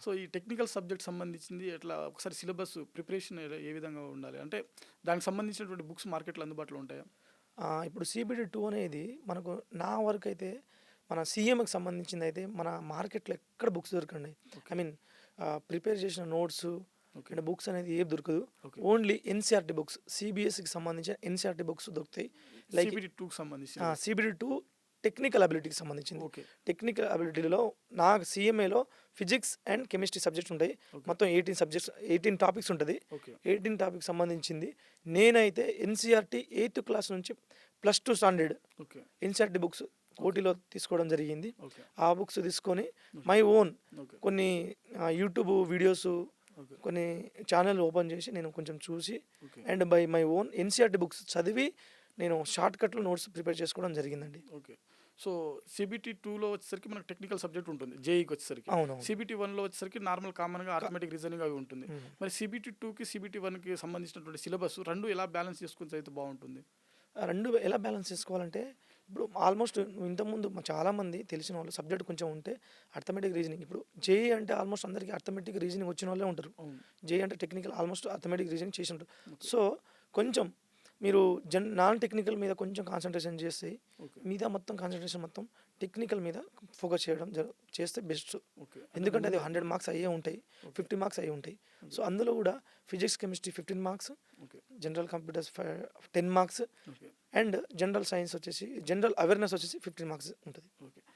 So, ఈ technical subject సంబంధించింది ఎట్లా ఒకసారి సిలబస్ ప్రిపరేషన్ ఏ విధంగా ఉండాలి? అంటే దానికి సంబంధించినటువంటి బుక్స్ మార్కెట్‌లో అందుబాటులో ఉంటాయా? ఇప్పుడు CBT 2 అనేది మనకు నా వరకైతే మన సీఎంకి సంబంధించిందయితే మన మార్కెట్‌లో ఎక్కడ బుక్స్ దొరకండి. ఓకే. ఐ మీన్ ప్రిపేర్ చేసిన నోట్సు ఓకే. అండ్ బుక్స్ అనేది ఏది దొరకదు. ఓకే. ఓన్లీ ఎన్‌సీఈఆర్‌టీ బుక్స్, CBSEకి సంబంధించిన ఎన్‌సీఈఆర్‌టీ బుక్స్ దొరుకుతాయి. లైక్ CBT 2కి సంబంధించింది. CBT 2 టెక్నికల్ అబిలిటీకి సంబంధించింది. ఓకే. టెక్నికల్ అబిలిటీలో నాకు సీఎంఏలో ఫిజిక్స్ అండ్ కెమిస్ట్రీ సబ్జెక్ట్స్ ఉంటాయి. ఓకే. మొత్తం 18 టాపిక్స్ ఉంటది. ఓకే. 18 టాపిక్స్ సంబంధించింది. నేనైతే ఎన్‌సీఈఆర్‌టీ 8థ్ క్లాస్ నుంచి +2 స్టాండర్డ్ ఓకే. ఎన్‌సీఈఆర్‌టీ బుక్స్ ఓటీలో తీసుకోవడం జరిగింది. ఓకే. ఆ బుక్స్ తీసుకొని మై ఓన్ ఓకే. కొన్ని యూట్యూబ్ వీడియోస్, ఓకే. కొన్ని ఛానల్ ఓపెన్ చేసి నేను కొంచెం చూసి okay. And by my own NCERT books చదివి నేను షార్ట్‌కట్‌లో నోట్స్ ప్రిపేర్ చేసుకోవడం జరిగిందండి. ఓకే. సో, CBT 2లో వచ్చేసరికి మనకు టెక్నికల్ సబ్జెక్ట్ ఉంటుంది. జేఈకి వచ్చేసరికి. అవునవును. CBT 1లో వచ్చేసరికి నార్మల్ కామన్‌గా అర్థమెటిక్ రీజనింగ్ అవి ఉంటుంది. హ్మ్. మరి CBT 2కి, CBT 1కి సంబంధించినటువంటి సిలబస్ 2 ఎలా బ్యాలెన్స్ చేసుకొని చదివితే బావుంటుంది? ఆ 2 ఎలా బ్యాలెన్స్ చేసుకోవాలంటే, ఇప్పుడు ఆల్మోస్ట్ ఇంతకుముందు చాలామంది తెలిసిన వాళ్ళు సబ్జెక్ట్ కొంచెం ఉంటే అర్థమెటిక్ రీజనింగ్, ఇప్పుడు జేఈ అంటే ఆల్మోస్ట్ అందరికీ అర్థమెటిక్ రీజనింగ్ వచ్చిన వాళ్ళే ఉంటారు. అవును. జేఈ అంటే టెక్నికల్ ఆల్మోస్ట్ అర్థమెటిక్ రీజనింగ్ చేసి ఉంటారు. ఓకే. సో కొంచెం మీరు నాన్ టెక్నికల్ మీద కొంచెం కాన్సన్ట్రేషన్ చేసి ఓకే. మిగతా మొత్తం కాన్సన్ట్రేషన్ మొత్తం టెక్నికల్ మీద ఫోకస్ చేయడం చేస్తే బెస్ట్. ఓకే. ఎందుకంటే అది 100 మార్క్స్ అయ్యే ఉంటాయి, ఓకే. 50 మార్క్స్ అయ్యి ఉంటాయి. సో అందులో కూడా physics chemistry 15 marks, okay. General computers 10 marks okay. And general science వచ్చేసి జనరల్ అవేర్నెస్ వచ్చేసి 15 మార్క్స్ ఉంటుంది.